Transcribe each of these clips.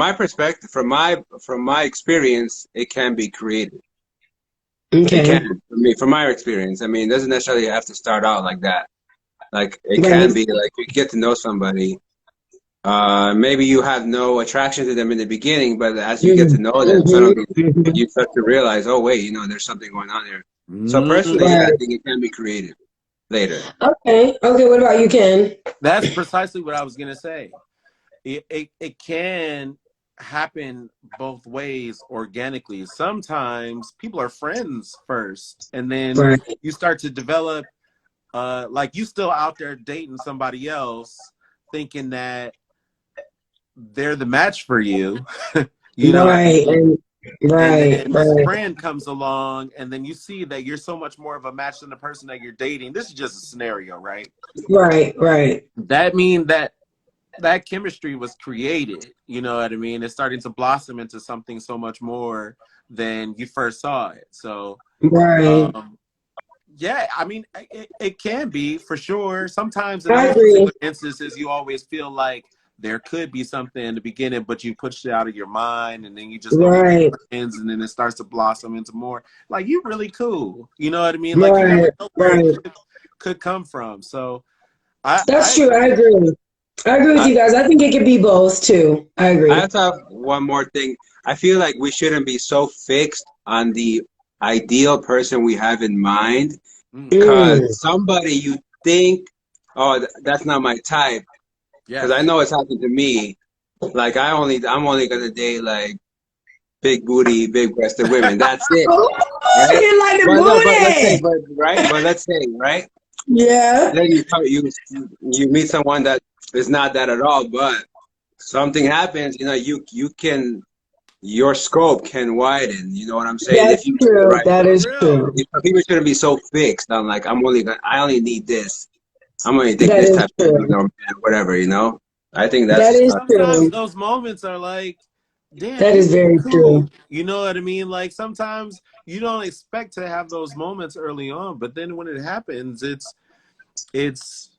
my perspective, from my experience, it can be created. It Okay. can, for me, from my experience. I mean, it doesn't necessarily have to start out like that. Like it can Right. be like you get to know somebody. Maybe you have no attraction to them in the beginning, but as you get to know them, suddenly you start to realize, oh wait, there's something going on here. So personally, yeah, I Right. think it can be created later. Okay. Okay. What about you, Ken? That's precisely what I was gonna say. It can happen both ways organically. Sometimes people are friends first, and then Right. you start to develop. Like you still out there dating somebody else, thinking that they're the match for you. You know what I Right. mean? And Right. then this Right. friend comes along, and then you see that you're so much more of a match than the person that you're dating. This is just a scenario, right? Right. Right. That means that chemistry was created. You know what I mean? It's starting to blossom into something so much more than you first saw it. So, Right. yeah, I mean, it can be for sure. Sometimes in I those agree. particular instances, you always feel like there could be something in the beginning, but you pushed it out of your mind, and then you just leave Right. it friends, and then it starts to blossom into more. Like, you really cool. You know what I mean? Like, you never Right. know where Right. it could come from. So, I That's true. I agree. agree. I agree with I, you guys. I think it could be both too. I I agree. have to have one more thing. I feel like we shouldn't be so fixed on the ideal person we have in mind, Mm, because Mm. somebody you think, oh, that's not my type. Because I yes. know it's happened to me. Like I'm only gonna date like big booty, big breasted women. That's it, Oh, right? you like But no, but let's say, the but right, but let's say, right? booty? Yeah. Then you meet someone that is not that at all, but something happens. You can your scope can widen. You know what I'm saying? That's If you meet the true. right That For is person. true. real. People shouldn't be so fixed on like I only need this. I'm only think That this is type of true. whatever. I think That that's is Sometimes true. those moments are like, damn, That you is really very true. cool. You know what I mean? Like sometimes you don't expect to have those moments early on, but then when it happens, it's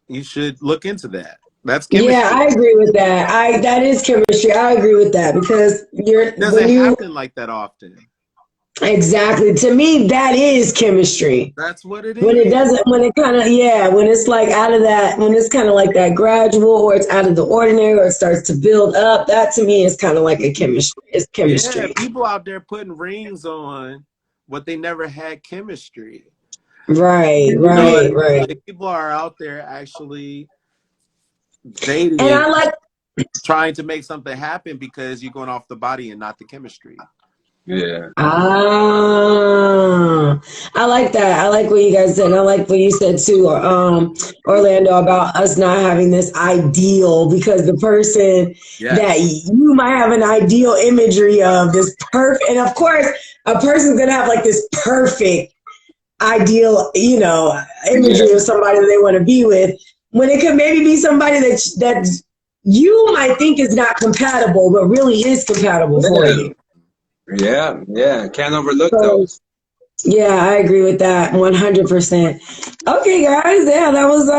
you should look into that. That's Yeah, chemistry. I agree with that. That is chemistry. I agree with that because It when doesn't you happen like that often. exactly, to me that is chemistry. That's what it When it is. doesn't, when it kind of, yeah, when it's like out of that, when it's kind of like that gradual or it's out of the ordinary or it starts to build up, that to me is kind of like a chemistry. It's Yeah, chemistry. people out there putting rings on what they never had chemistry. Right, You know what right, I mean? right. Like people are out there actually And dating, I like, trying to make something happen because you're going off the body and not the chemistry. yeah. I like that. I like what you guys said. I like what you said too, Orlando, about us not having this ideal because the person that Yes. you might have an ideal imagery of this perfect, and of course, a person's gonna have like this perfect ideal, Yeah. imagery of somebody that they want to be with. When it could maybe be somebody that you might think is not compatible, but really is compatible for Yeah. you. Yeah. Yeah. Can't overlook So those. yeah, I agree with that 100%. Okay, guys. Yeah, that was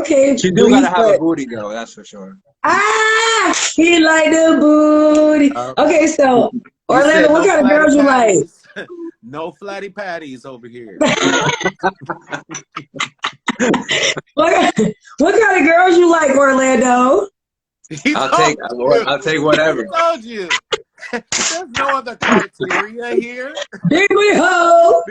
okay, She do gotta brief, have a but booty though, that's for sure. he like the booty. Uh, Okay, so he Orlando, said what no kind of flatty girls you like? patties. No flatty patties over here. what, what kind of girls you like, Orlando? He I'll told take you. I'll take He whatever. told you. There's no other criteria here. Big booty hoe.